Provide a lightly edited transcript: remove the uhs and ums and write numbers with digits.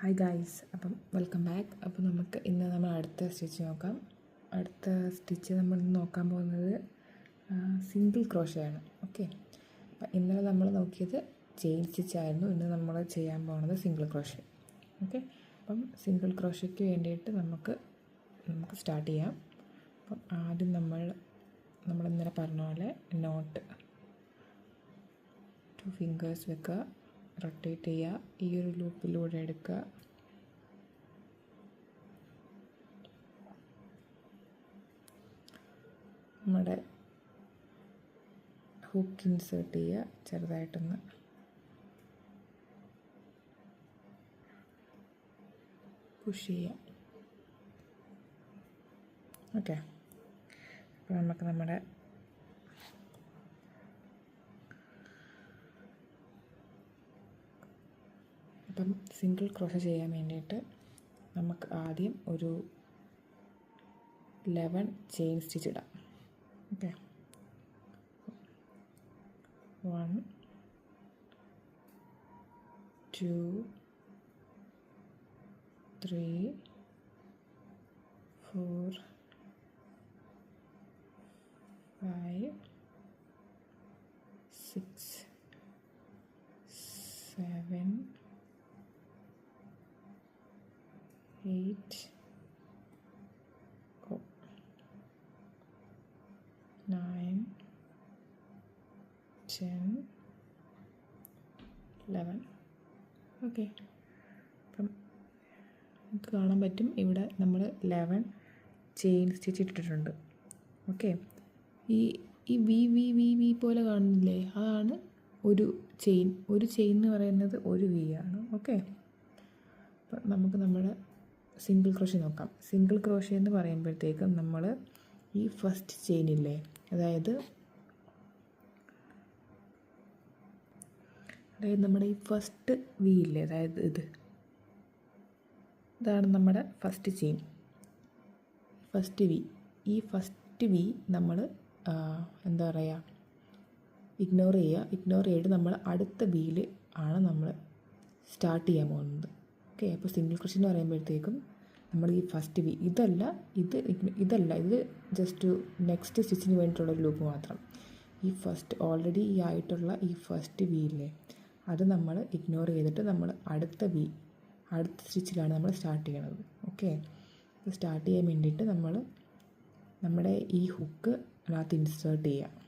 Hi guys, അപ്പം welcome back. അപ്പം നമുക്ക് ഇന്ന് നമ്മൾ അടുത്ത സ്റ്റിച്ച് നോക്കാം. അടുത്ത സ്റ്റിച്ച് നമ്മൾ നോക്കാൻ പോകുന്നത് സിംഗിൾ ക്രോഷയാണ്. ഓക്കെ, അപ്പം ഇന്നലെ നമ്മൾ നോക്കിയത് ചെയിൻ സ്റ്റിച്ചായിരുന്നു. ഇന്ന് നമ്മൾ ചെയ്യാൻ പോകുന്നത് സിംഗിൾ ക്രോഷ. ഓക്കെ, അപ്പം സിംഗിൾ ക്രോഷയ്ക്ക് വേണ്ടിയിട്ട് നമുക്ക് സ്റ്റാർട്ട് ചെയ്യാം. അപ്പം ആദ്യം നമ്മൾ ഇന്നലെ പറഞ്ഞ പോലെ നോട്ട് 2 ഫിംഗേഴ്സ് വെക്കുക, റൊട്ടേറ്റ് ചെയ്യുക, ഈ ഒരു ലൂപ്പിലൂടെ എടുക്കുക. നമ്മുടെ ഹുക്ക് ഇൻസേർട്ട് ചെയ്യുക, ചെറുതായിട്ടൊന്ന് പുഷ് ചെയ്യുക. ഓക്കെ, അപ്പോൾ നമുക്ക് നമ്മുടെ അപ്പം സിംഗിൾ ക്രോഷ ചെയ്യാൻ വേണ്ടിയിട്ട് നമുക്ക് ആദ്യം ഒരു 11 ചെയിൻ സ്റ്റിച്ച് ഇടാം. ഓക്കെ, 1 2 3 4 5 6 7 8 9 10 11. ഓക്കെ, അപ്പം നമുക്ക് കാണാൻ പറ്റും ഇവിടെ നമ്മൾ 11 ചെയിൻ സ്റ്റിച്ച് ഇട്ടിട്ടുണ്ട്. ഓക്കെ, ഈ വി വി വി വി പോലെ കാണുന്നില്ലേ, അതാണ് ഒരു ചെയിൻ എന്ന് പറയുന്നത് ഒരു വി ആണ്. ഓക്കെ, അപ്പം നമുക്ക് നമ്മുടെ സിംഗിൾ ക്രോഷ നോക്കാം. സിംഗിൾ ക്രോഷ എന്ന് പറയുമ്പോഴത്തേക്കും നമ്മൾ ഈ ഫസ്റ്റ് ചെയിനില്ലേ, അതായത് നമ്മുടെ ഈ ഫസ്റ്റ് വി ഇല്ലേ, അതായത് ഇതാണ് നമ്മുടെ ഫസ്റ്റ് ചെയിൻ, ഫസ്റ്റ് വി. ഈ ഫസ്റ്റ് വി നമ്മൾ എന്താ പറയുക, ഇഗ്നോർ ചെയ്തിട്ട് നമ്മൾ അടുത്ത വിയിൽ ആണ് നമ്മൾ സ്റ്റാർട്ട് ചെയ്യാൻ പോകുന്നത്. ഓക്കെ, അപ്പോൾ സിംഗിൾ ക്രോഷ എന്ന് പറയുമ്പോഴത്തേക്കും നമ്മൾ ഈ ഫസ്റ്റ് വി ഇതല്ല ഇത് ജസ്റ്റ് നെക്സ്റ്റ് സ്റ്റിച്ചിന് വേണ്ടിയിട്ടുള്ളൊരു ലൂപ്പ് മാത്രം. ഈ ഫസ്റ്റ് ഓൾറെഡി ഈ ആയിട്ടുള്ള ഈ ഫസ്റ്റ് വിയില്ലേ, അത് നമ്മൾ ഇഗ്നോർ ചെയ്തിട്ട് നമ്മൾ അടുത്ത സ്റ്റിച്ചിലാണ് നമ്മൾ സ്റ്റാർട്ട് ചെയ്യണത്. ഓക്കെ, അപ്പോൾ സ്റ്റാർട്ട് ചെയ്യാൻ വേണ്ടിയിട്ട് നമ്മൾ നമ്മുടെ ഈ ഹുക്ക് അതിനകത്ത് ഇൻസേർട്ട് ചെയ്യുക.